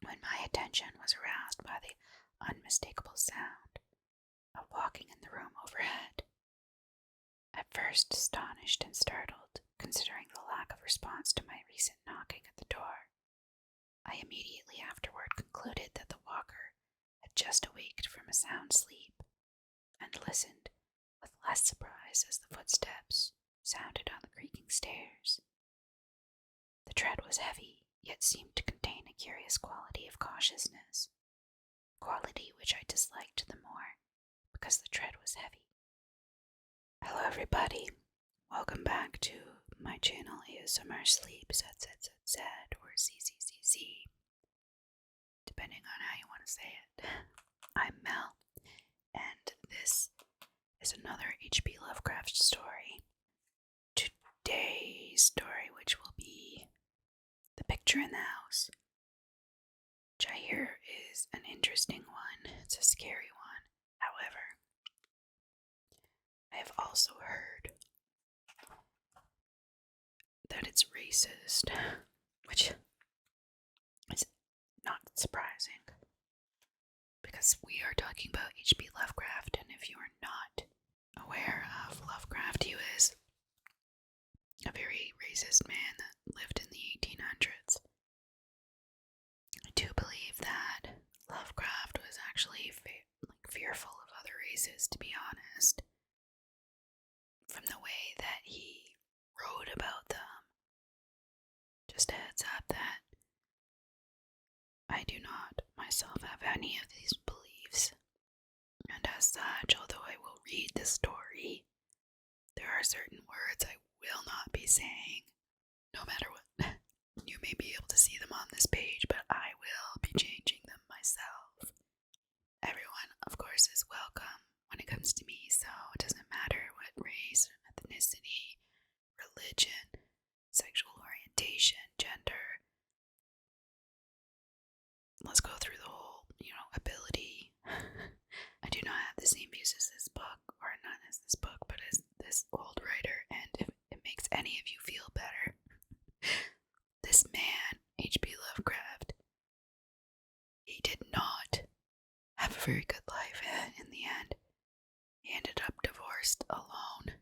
when my attention was aroused by the unmistakable sound of walking in the room overhead. At first astonished and startled, considering the lack of response to my recent knocking at the door, I immediately afterward concluded that the walker had just awaked from a sound sleep, and listened with less surprise as the footsteps sounded on the creaking stairs. The tread was heavy, yet seemed to contain a curious quality of cautiousness, quality which I disliked the more because the tread was heavy. Hello everybody, welcome back to my channel ASMR Sleep ZZZZ or ZZZZ, depending on how you want to say it. I'm Mel, and this is another H.P. Lovecraft story. Today's story, which will be The Picture in the House, which I hear is an interesting one. It's a scary one. However, I have also heard that it's racist, which is not surprising, because we are talking about H.P. Lovecraft, and if you are not aware of Lovecraft, he was a very racist man that lived in the 1800s. I do believe that Lovecraft was actually fearful of other races, to be honest, from the way that he wrote about them. Just a heads up that I do not myself have any of these beliefs, and as such, although I will read the story, there are certain words I will not be saying, no matter what. You may be able to see them on this page, but I will be changing them myself. Everyone, of course, is welcome when it comes to me, so it doesn't matter what race, ethnicity, religion, sexual orientation, gender. Let's go through the whole, ability. I do not have the same views as this book, or not as this book, but as this old writer, and if it makes any of you feel better, this man, H.P. Lovecraft, he did not have a very good life in the end. He ended up divorced, alone,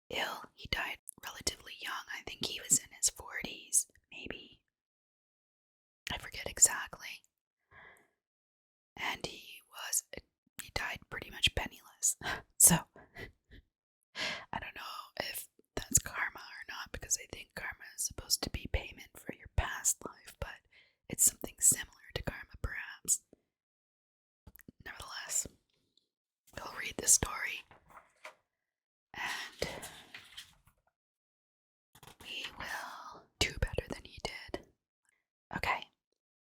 ill. He died relatively young. I think he was in his 40s, maybe. I forget exactly. And he died pretty much penniless. So, I don't know if that's karma or not, because I think karma is supposed to be payment for your past life, but it's something similar to karma, perhaps. Nevertheless, we'll read the story, and we will do better than he did. Okay,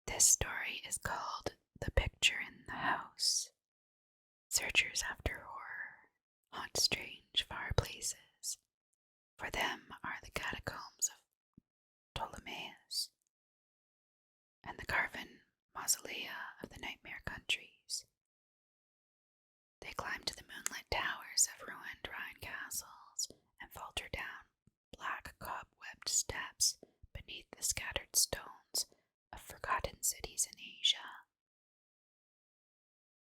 this story is called The Picture in the House. Searchers after horror haunt strange far places. For them are the catacombs of Ptolemais and the carven mausolea of the nightmare countries. They climb to the moonlit towers of ruined Rhine castles and falter down black cobwebbed steps beneath the scattered stones of forgotten cities in Asia.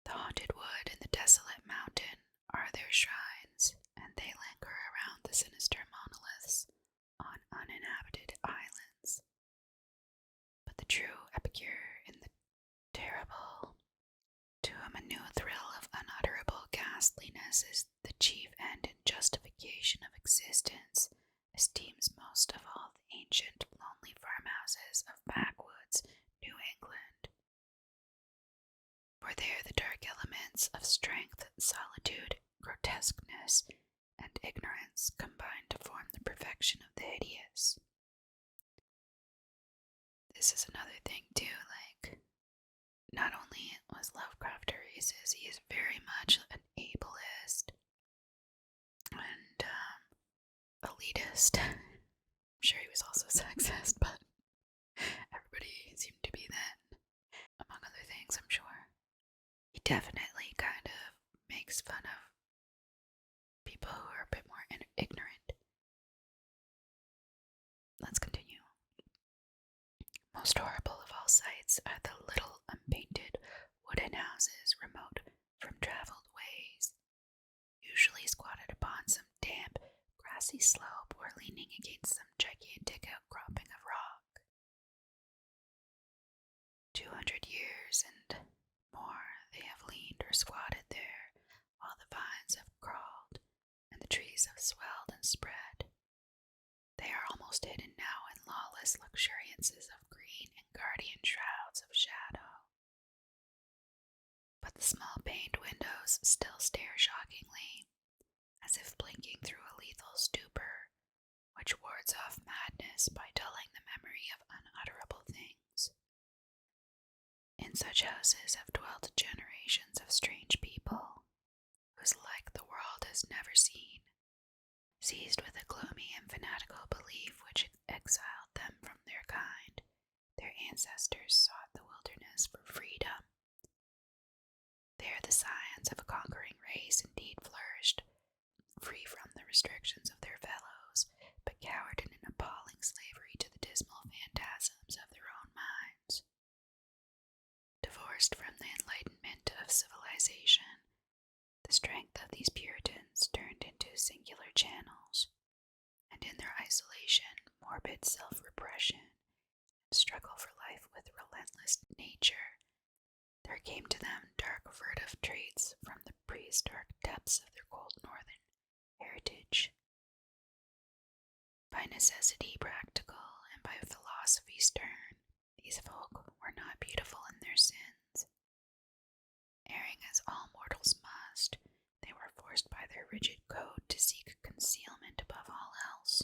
The haunted wood and the desolate mountain are their shrines, and they linger around the sinister monoliths on uninhabited islands. But the true epicure in the terrible, to whom a new thrill of unutterable ghastliness is the chief end and justification of existence, esteems most of all the ancient, lonely farmhouses of backwoods New England. For there the dark elements of strength, solitude, grotesqueness, and ignorance combine to form the perfection of the hideous. This is another thing too, not only was Lovecraft a racist, he is very much an ableist and elitist. I'm sure he was also sexist, but everybody seemed to be that, among other things, I'm sure. He definitely kind of makes fun of people who are a bit more ignorant. Let's continue. Most horrible of all sights sights are the little unpainted wooden houses remote from traveled ways, usually squatted upon some damp, grassy slope or leaning against some gigantic outcropping of rock. 200 years and more they have leaned or squatted there, while the vines have crawled and the trees have swelled and spread. They are almost hidden now in lawless luxuriances of green and guardian shrouds of shadow. But the small paned windows still stare shockingly, as if blinking through a lethal stupor, which wards off madness by dulling the memory of unutterable things. In such houses have dwelt generations of strange people, whose like the world has never seen, seized with a gloomy and fanatical belief which exiled them from their kind. Their ancestors sought the wilderness for freedom. There the scions of a conquering race indeed flourished, free from the restrictions of their fellows, but cowered in an appalling slavery to the dismal phantasms of their own minds. Divorced from the enlightenment of civilization, the strength of these Puritans turned into singular channels, and in their isolation, morbid self-repression, and struggle for life with relentless nature, there came to them dark furtive traits from the prehistoric depths of their cold northern heritage. By necessity practical and by philosophy stern, these folk were not beautiful in their sins. Erring as all mortals must, they were forced by their rigid code to seek concealment above all else,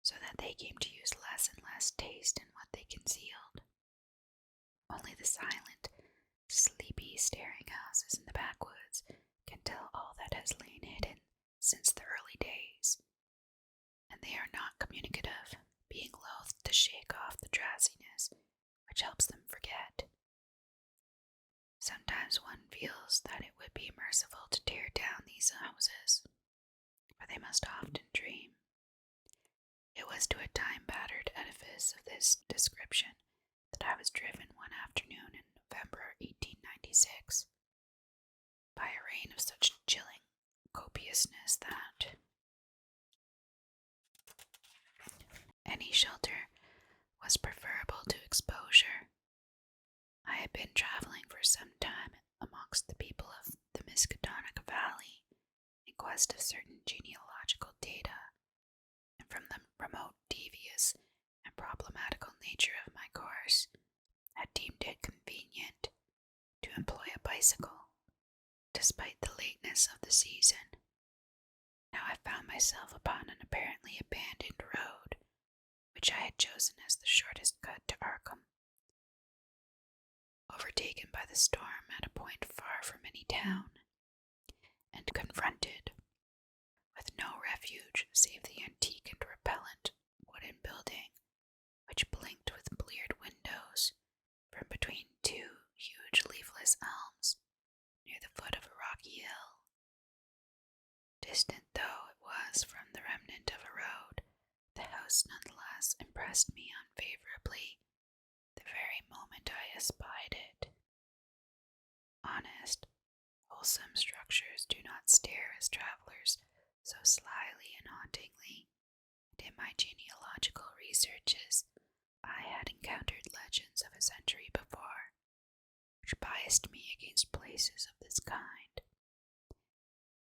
so that they came to use less and less taste in what they concealed. Only the silent, sleepy, staring houses in the backwoods can tell all that has lain hidden since the early days, and they are not communicative, being loath to shake off the drowsiness which helps them forget. Sometimes one feels that it would be merciful to tear down these houses, for they must often dream. It was to a time-battered edifice of this description that I was driven one afternoon in November 1896, by a rain of such chilling copiousness that any shelter was preferable to exposure. I had been traveling for some time amongst the people of the Miskatonic Valley in quest of certain genealogical data, and from the remote, devious, and problematical nature of my course, had deemed it convenient to employ a bicycle, despite the lateness of the season. Now I found myself upon an apparently abandoned road, which I had chosen as the shortest cut to Arkham. Overtaken by the storm at a point far from any town, and confronted with no refuge save the antique and repellent wooden building which blinked with bleared windows from between two huge leafless elms near the foot of a rocky hill. Distant though it was from the remnant of a road, the house nonetheless impressed me unfavorably the very moment I espied it. Honest, wholesome structures do not stare as travelers so slyly and hauntingly, and in my genealogical researches I had encountered legends of a century before, which biased me against places of this kind.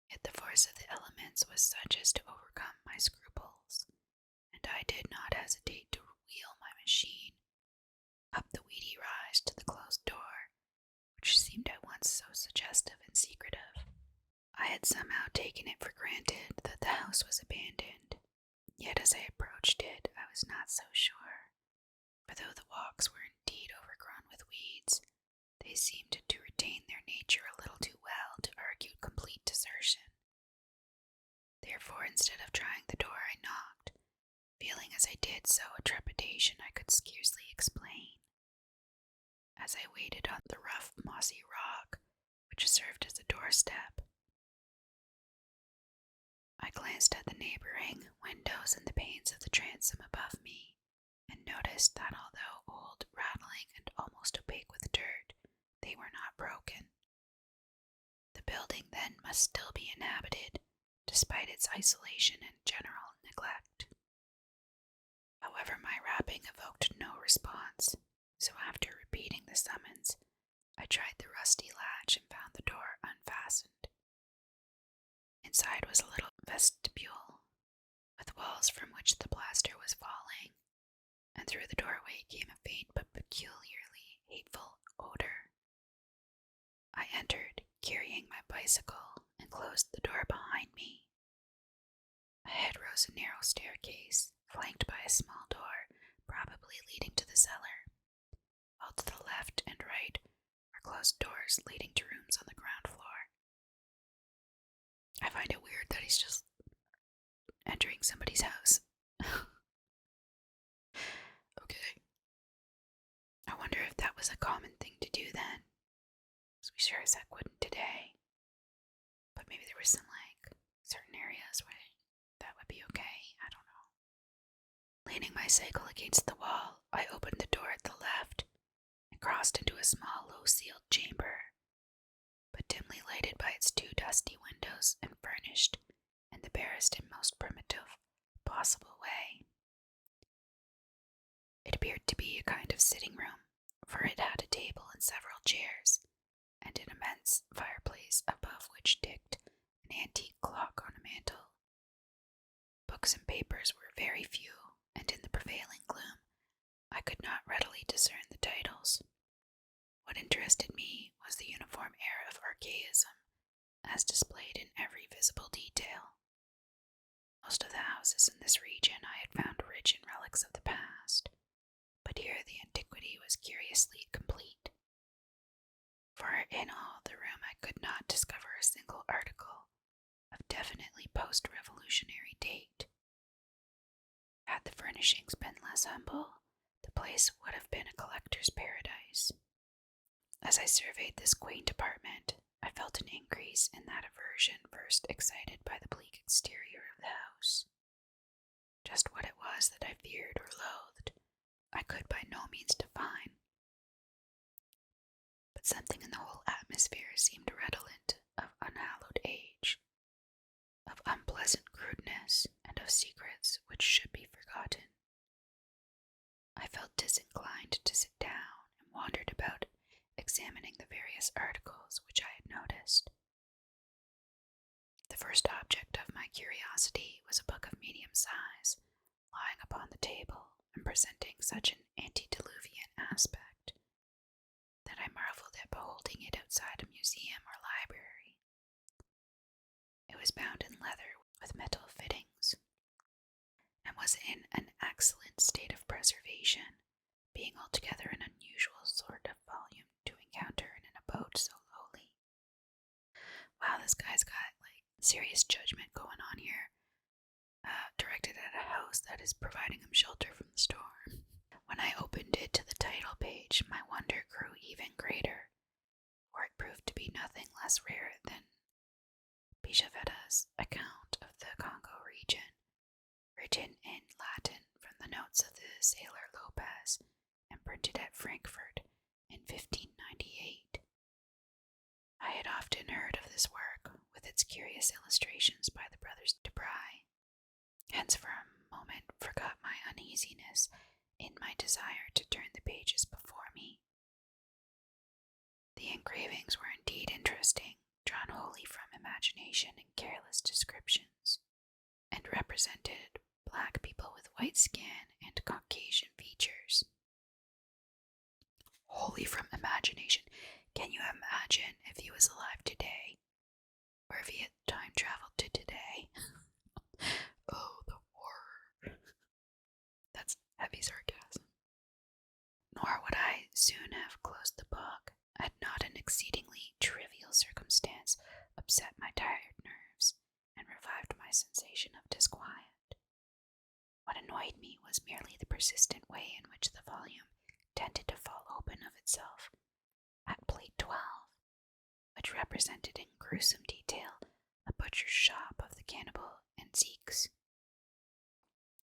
Yet the force of the elements was such as to overcome my scruples, and I did not hesitate to wheel my machine up the weedy rise to the closed door, which seemed at once so suggestive and secretive. I had somehow taken it for granted that the house was abandoned, yet as I approached it I was not so sure, for though the walks were indeed overgrown with weeds, they seemed to retain their nature a little too well to argue complete desertion. Therefore, instead of trying the door, I knocked, feeling as I did so a trepidation I could scarcely explain. As I waited on the rough, mossy rock which served as a doorstep, I glanced at the neighboring windows and the panes of the transom above me, and noticed that although old, rattling, and almost opaque with dirt, they were not broken. The building then must still be inhabited, despite its isolation and general neglect. However, my rapping evoked no response, so after repeating the summons, I tried the rusty latch and found the door unfastened. Inside was a little vestibule, with walls from which the plaster was falling, and through the doorway came a faint but peculiarly hateful odor. I entered, carrying my bicycle, and closed the door behind me. Ahead rose a narrow staircase, flanked by a small door, probably leading to the cellar, while to the left and right were closed doors leading to rooms on the ground floor. I find it weird that he's just entering somebody's house. Okay. I wonder if that was a common thing to do then, because we sure as heck wouldn't today. But maybe there were some, certain areas where that would be okay. I don't know. Leaning my cycle against the wall, I opened the door at the left and crossed into a small, low-ceiled chamber, but dimly lighted by its two dusty windows and furnished in the barest and most primitive possible way. It appeared to be a kind of sitting room, for it had a table and several chairs, and an immense fireplace above which ticked an antique clock on a mantel. Books and papers were very few, and in the prevailing gloom I could not readily discern the titles. What interested me was the uniform air of archaism, as displayed in every visible detail. Most of the houses in this region I had found rich in relics of the past, but here the antiquity was curiously complete. For in all the room I could not discover a single article of definitely post-revolutionary date. Had the furnishings been less humble, the place would have been a collector's paradise. As I surveyed this quaint apartment, I felt an increase in that aversion first excited by the bleak exterior of the house. Just what it was that I feared or loathed, I could by no means define. But something in the whole atmosphere seemed redolent of unhallowed age, of unpleasant crudeness, and of secrets which should be forgotten. I felt disinclined to sit down and wandered about, examining the various articles which I had noticed. The first object of my curiosity was a book of medium size, lying upon the table and presenting such an antediluvian aspect that I marveled at beholding it outside a museum or library. It was bound in leather with metal fittings, and was in an excellent state of preservation, being altogether an unusual sort of volume to encounter in an abode so lowly. Wow, this guy's got serious judgment going on here, directed at a house that is providing him shelter from the storm. When I opened it to the title page, my wonder grew even greater, for it proved to be nothing less rare than Pichavetta's account of the Congo region, written in Latin from the notes of the sailor Lopez and printed at Frankfurt in 1598. I had often heard of this work, with its curious illustrations by the brothers Debray, hence for a moment forgot my uneasiness in my desire to turn the pages before me. The engravings were indeed interesting, drawn wholly from imagination and careless descriptions, and represented black people with white skin and Caucasian features. Wholly from imagination. Can you imagine if he was alive today? Or if he had time traveled to today? Oh, the horror. That's heavy sarcasm. Nor would I soon have closed the book had not an exceedingly trivial circumstance upset my tired nerves and revived my sensation of disquiet. What annoyed me was merely the persistent way in which the volume tended to fall open of itself at plate 12, which represented in gruesome detail a butcher's shop of the cannibal Anziques.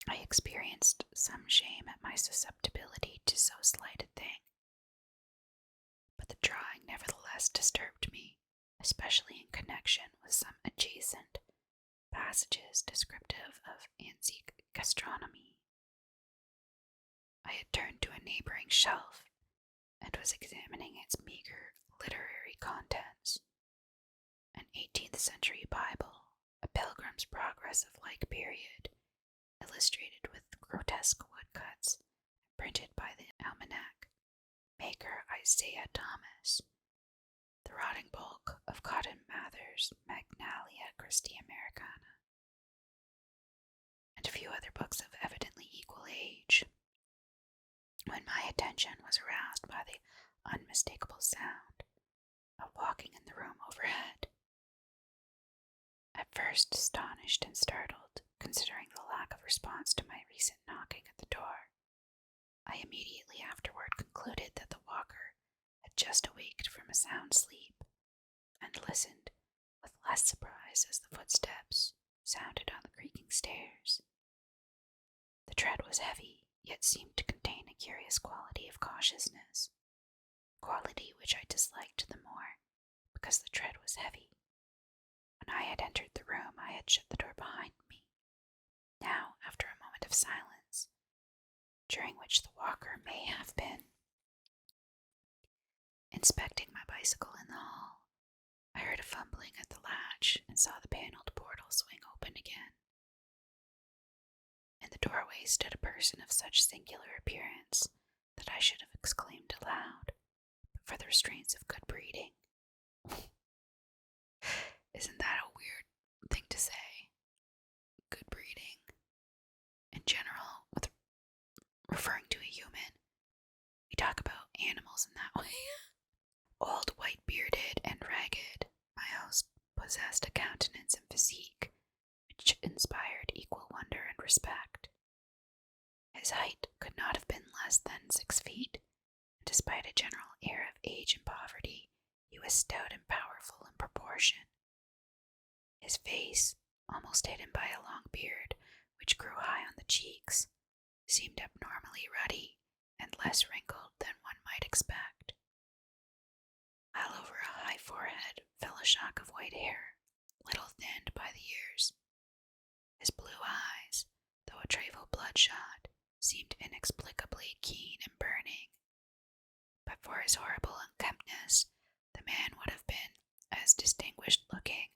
I experienced some shame at my susceptibility to so slight a thing, but the drawing nevertheless disturbed me, especially in connection with some adjacent passages descriptive of antique gastronomy. I had turned to a neighboring shelf and was examining its meager literary contents. An 18th century Bible, a Pilgrim's Progress of like period, illustrated with grotesque woodcuts, printed by the almanac maker Isaiah Thomas, the rotting bulk of Cotton Mather's Magnalia Christi Americana, and a few other books of evidently equal age, when my attention was aroused by the unmistakable sound of walking in the room overhead. At first astonished and startled, considering the lack of response to my recent knocking at the door, I immediately afterward concluded that the walker had just awaked from a sound sleep, and listened with less surprise as the footsteps sounded on the creaking stairs. The tread was heavy, yet seemed to contain a curious quality of cautiousness, quality which I disliked the more because the tread was heavy. When I had entered the room, I had shut the door behind me. Now, after a moment of silence, during which the walker may have been inspecting my bicycle in the hall, I heard a fumbling at the latch and saw the paneled portal swing open again. In the doorway stood a person of such singular appearance that I should have exclaimed aloud, but for the restraints of good breeding. Isn't that a weird thing to say? Good breeding. In general, with referring to a human, we talk about animals in that way. Old, white-bearded, and ragged, my host possessed a countenance and physique which inspired equal wonder and respect. His height could not have been less than 6 feet, and despite a general air of age and poverty, he was stout and powerful in proportion. His face, almost hidden by a long beard which grew high on the cheeks, seemed abnormally ruddy and less wrinkled than one might expect, while over a high forehead fell a shock of white hair, little thinned by the years. His blue eyes, though a trifle bloodshot, seemed inexplicably keen and burning. But for his horrible unkemptness, the man would have been as distinguished looking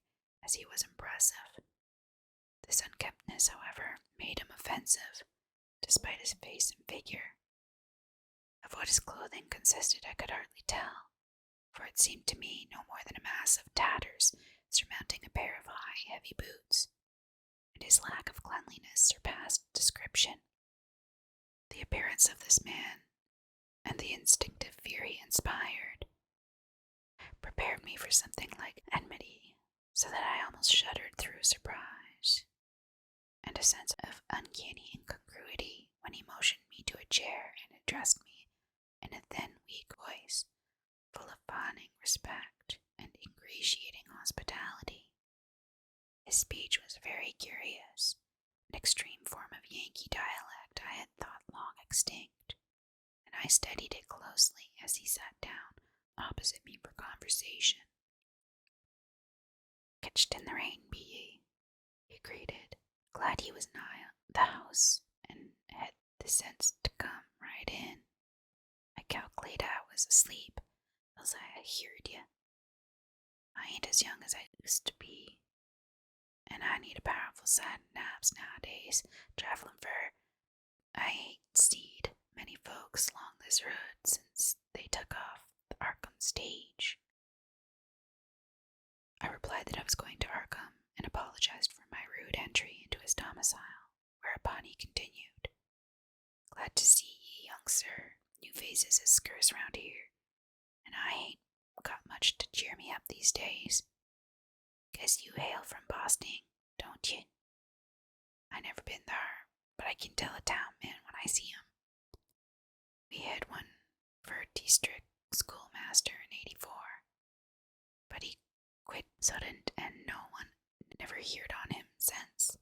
as he was impressive. This unkemptness, however, made him offensive, despite his face and figure. Of what his clothing consisted I could hardly tell, for it seemed to me no more than a mass of tatters surmounting a pair of high, heavy boots, and his lack of cleanliness surpassed description. The appearance of this man, and the instinctive fear he inspired, prepared me for something like enmity, so that I almost shuddered through surprise, and a sense of uncanny incongruity when he motioned me to a chair and addressed me in a thin, weak voice, full of fawning respect and ingratiating hospitality. His speech was very curious, an extreme form of Yankee dialect I had thought long extinct, and I studied it closely as he sat down opposite me for conversation. "Ketched in the rain, be ye?" he greeted, glad he was nigh the house and had the sense to come right in. "I calc'late I was asleep, else I heard ye. I ain't as young as I used to be, and I need a powerful sight of naps nowadays, travelin' fur. I ain't seed many folks along this road since they took off the Arkham stage." I replied that I was going to Arkham, and apologized for my rude entry into his domicile, whereupon he continued, "Glad to see ye, young sir. New faces is scarce round here, and I ain't got much to cheer me up these days. Guess you hail from Boston, don't ye?" "I never been thar, but I can tell a town man when I see 'em. We had one for district schoolmaster in '84, but he quit sudden and no one never heard on him since."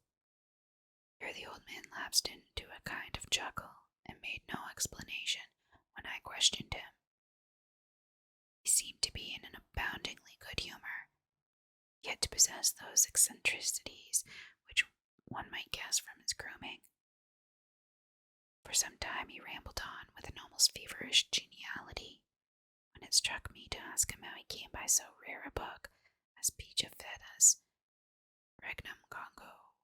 Here the old man laughed relapsed into a kind of chuckle and made no explanation when I questioned him. He seemed to be in an aboundingly good humor, yet to possess those eccentricities which one might guess from his grooming. For some time he rambled on with an almost feverish geniality, when it struck me to ask him how he came by so rare a book as Peach of Fedas, Regnum Congo.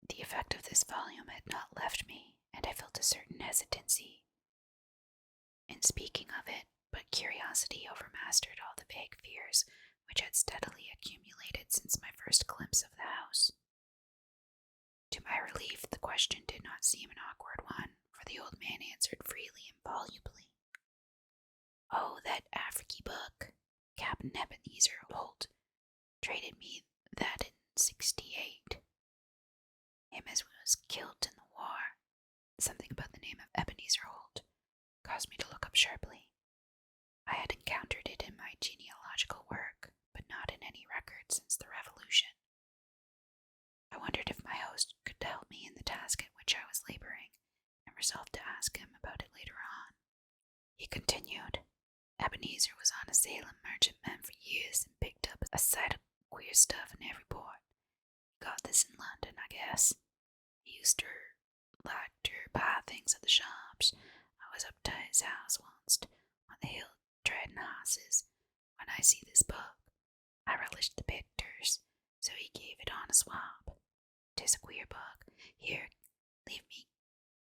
The effect of this volume had not left me, and I felt a certain hesitancy in speaking of it, but curiosity overmastered all the vague fears which had steadily accumulated since my first glimpse of the house. To my relief, the question did not seem an awkward one, for the old man answered freely and volubly. "Oh, that African book. Captain Ebenezer Holt traded me that in '68. Him as was killed in the war." Something about the name of Ebenezer Holt caused me to look up sharply. I had encountered it in my genealogical work, but not in any record since the Revolution. I wondered if my host could help me in the task at which I was laboring, and resolved to ask him about it later on. He continued, "Ebenezer was on a Salem merchantman for years and picked up a sight of queer stuff in every port. He got this in London, I guess. He used to like to buy things at the shops. I was up to his house once on the hill trading horses. When I see this book, I relished the pictures, so he gave it on a swap. 'Tis a queer book. Here, leave me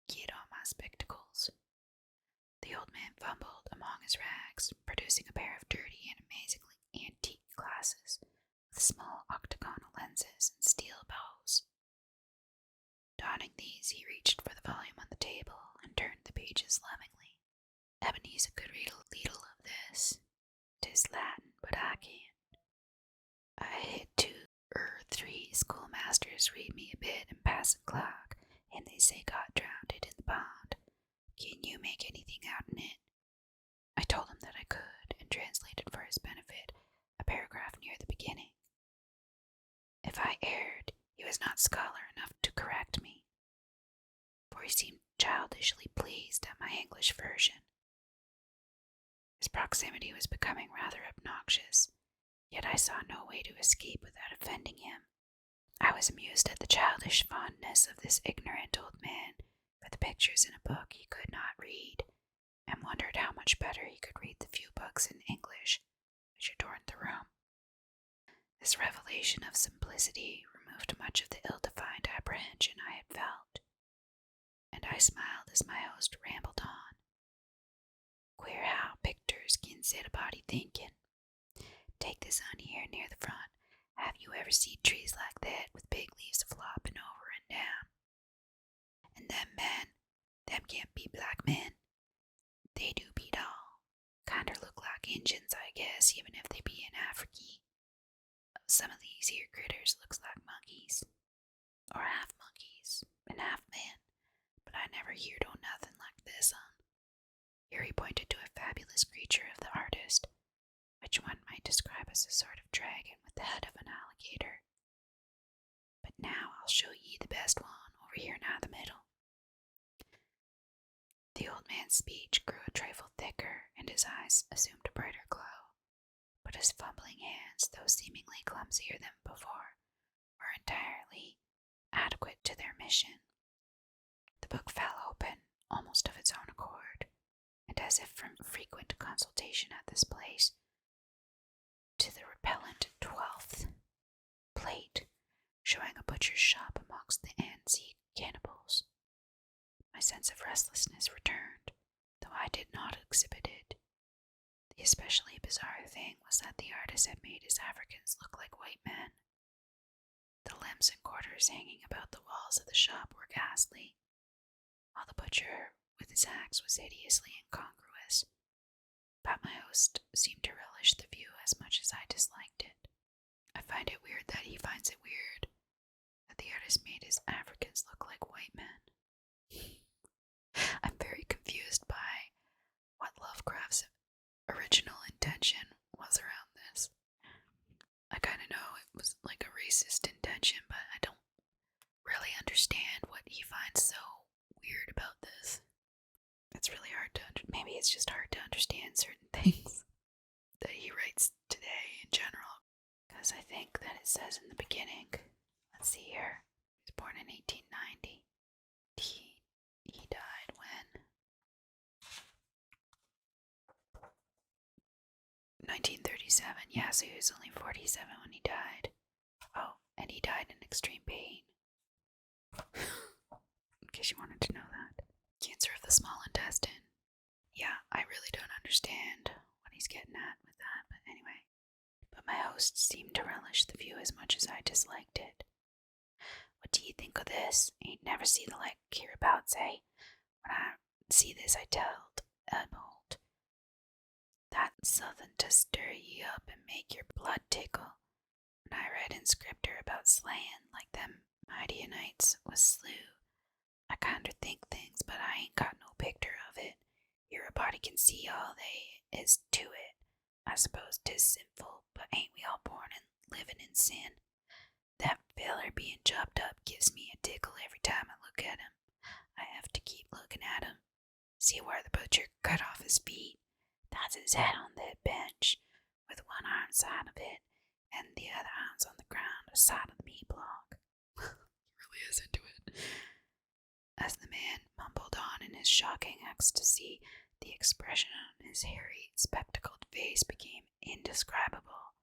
get on my spectacles." The old man fumbled among his rags, producing a pair of dirty and amazingly antique glasses with small octagonal lenses and steel bows. Donning these, he reached for the volume on the table and turned the pages lovingly. "Ebenezer could read a little of this. 'Tis Latin, but I can't. I had 2 or 3 schoolmasters read me a bit and pass a clock, and they say got drowned in the pond. Can you make anything out in it?" I told him that I could, and translated for his benefit a paragraph near the beginning. If I erred, he was not scholar enough to correct me, for he seemed childishly pleased at my English version. His proximity was becoming rather obnoxious, yet I saw no way to escape without offending him. I was amused at the childish fondness of this ignorant old man for the pictures in a book he could not read, and wondered how much better he could read the few books in English which adorned the room. This revelation of simplicity removed much of the ill-defined apprehension I had felt, and I smiled as my host rambled on. "Queer how pictures can set a body thinking. Take this on here near the front. Have you ever seen trees like that with big leaves flopping over and down? And them men, them can't be black men. They do beat all. Kinder look like Injuns, I guess, even if they be in Afriky. Some of these here critters looks like monkeys, or half monkeys and half men, but I never heard o' nothing like this un." Here he pointed to a fabulous creature of the artist, which one might describe as a sort of dragon with the head of an alligator. "But now I'll show ye the best one, over here nigh the middle." The old man's speech grew a trifle thicker, and his eyes assumed a brighter glow, but his fumbling hands, though seemingly clumsier than before, were entirely adequate to their mission. The book fell open, almost of its own accord, and as if from frequent consultation at this place, to the repellent 12th plate, showing a butcher's shop amongst the antique cannibals. My sense of restlessness returned, though I did not exhibit it. The especially bizarre thing was that the artist had made his Africans look like white men. The limbs and quarters hanging about the walls of the shop were ghastly, while the butcher with his axe was hideously incongruous. But my host seemed to relish the view as much as I disliked it. I find it weird that he finds it weird that the artist made his Africans look like white men. I'm very confused by what Lovecraft's original intention was around this. I kind of know it was like a racist intention, but I don't really understand what he finds so it's really hard to maybe it's just hard to understand certain things that he writes today in general. Because I think that it says in the beginning, let's see here, he was born in 1890. He died when? 1937. Yeah, so he was only 47 when he died. Oh, and he died in extreme pain. In case you wanted to know that. Cancer of the small intestine. Yeah, I really don't understand what he's getting at with that, but anyway. But my host seemed to relish the view as much as I disliked it. What do you think of this? Ain't never seen the like hereabouts, eh? When I see this, I telled Edmold. That's something to stir ye up and make your blood tickle. When I read in scripter about slaying like them mighty knights was slew, I kinder think things, but I ain't got no picture of it. Here a body can see all they is to it. I suppose 'tis sinful, but ain't we all born and living in sin? That feller being chopped up gives me a tickle every time I look at him. I have to keep looking at him. See where the butcher cut off his feet? That's his head on that bench, with one arm side of it, and the other arm's on the ground side of the meat block. He really is into it. As the man mumbled on in his shocking ecstasy, the expression on his hairy, spectacled face became indescribable,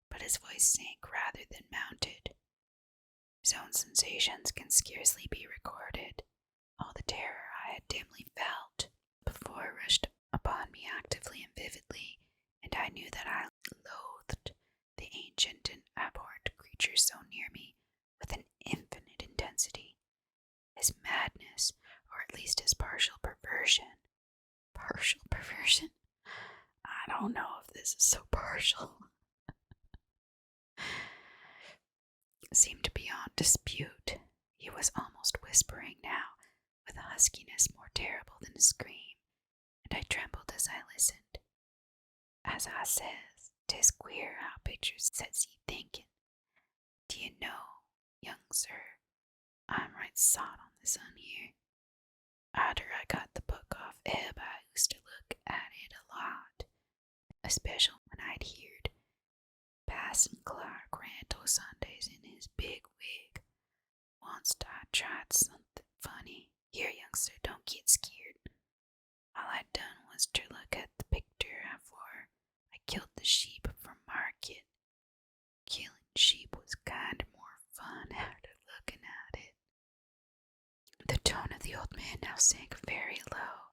but his voice sank rather than mounted. His own sensations can scarcely be recorded. All the terror I had dimly felt before rushed upon me actively and vividly, and I knew that I loathed the ancient and abhorrent creature so near me with an infinite intensity. His madness, or at least his partial perversion. Partial perversion? I don't know if this is so partial. Seemed beyond dispute. He was almost whispering now, with a huskiness more terrible than a scream, and I trembled as I listened. As I says, 'tis queer how pictures sets ye thinking. Do you know, young sir, I'm right sot on this un here. Arter I got the book off Eb, I used to look at it a lot, especially when I'd heard Passon Clark rant o' Sundays in his big wig. Onct I tried something funny. Here, youngster, don't get scared. All I done was to look at the picture afore I killed the sheep for market. Killing sheep was kind of more fun after looking at it. The tone of the old man now sank very low,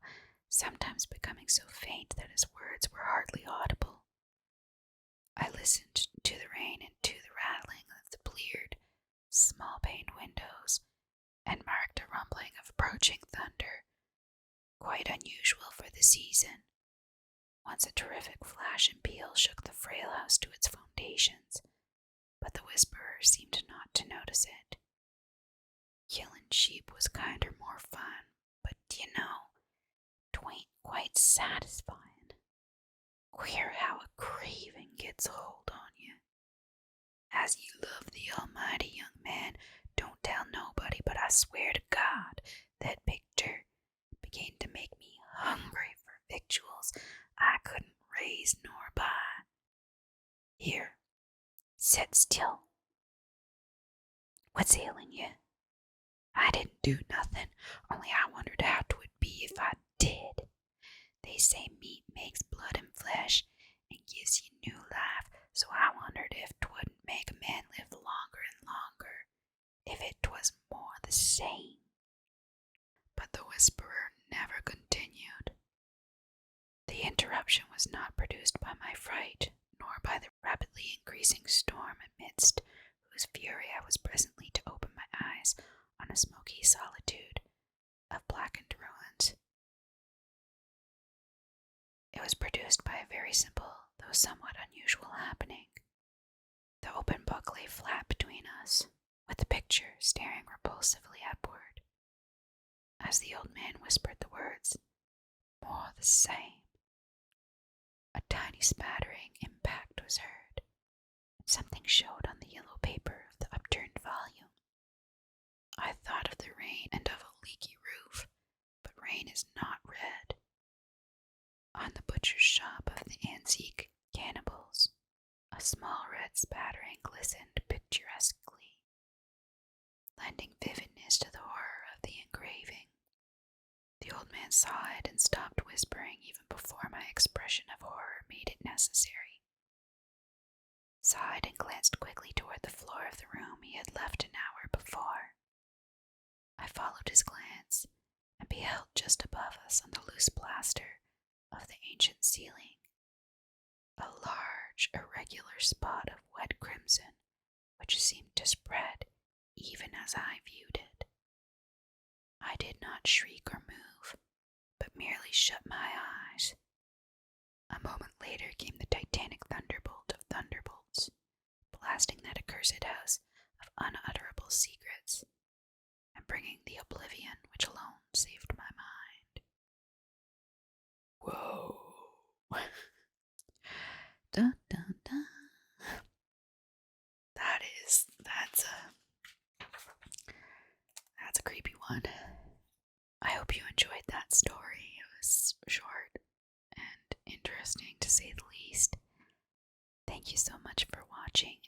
sometimes becoming so faint that his words were hardly audible. I listened to the rain and to the rattling of the bleared, small-paned windows, and marked a rumbling of approaching thunder, quite unusual for the season. Once a terrific flash and peal shook the frail house to its foundations, but the whisperer seemed not to notice it. Killing sheep was kinder more fun, but d'ye know, 'twain't quite satisfying. Queer how a craving gets hold on you. As you love the Almighty, young man, don't tell nobody, but I swear to God, that picture began to make me hungry for victuals I couldn't raise nor buy. Here, sit still. What's ailing you? I didn't do nothing, only I wondered how 'twould be if I did. They say meat makes blood and flesh and gives you new life, so I wondered if 'twouldn't make a man live longer and longer, if it 'twas more the same. But the whisperer never continued. The interruption was not produced by my fright, nor by the rapidly increasing storm amidst whose fury I was presently to open my eyes on a smoky solitude of blackened ruins. It was produced by a very simple, though somewhat unusual happening. The open book lay flat between us, with the picture staring repulsively upward. As the old man whispered the words, "More the same," a tiny spattering impact was heard, and something showed on the yellow paper of the upturned volume. I thought of the rain and of a leaky roof, but rain is not red. On the butcher's shop of the antique cannibals, a small red spattering glistened picturesquely, lending vividness to the horror of the engraving. The old man saw it and stopped whispering even before my expression of horror made it necessary. Sighed and glanced quickly toward the floor of the room he had left an hour before. I followed his glance and beheld just above us on the loose plaster of the ancient ceiling a large, irregular spot of wet crimson which seemed to spread even as I viewed it. I did not shriek or move, but merely shut my eyes. A moment later came the titanic thunderbolt of thunderbolts, blasting that accursed house of unutterable secrets, and bringing the oblivion which alone saved my mind. Whoa. Dun, dun, dun. That's a creepy one. I hope you enjoyed that story. It was short and interesting to say the least. Thank you so much for watching.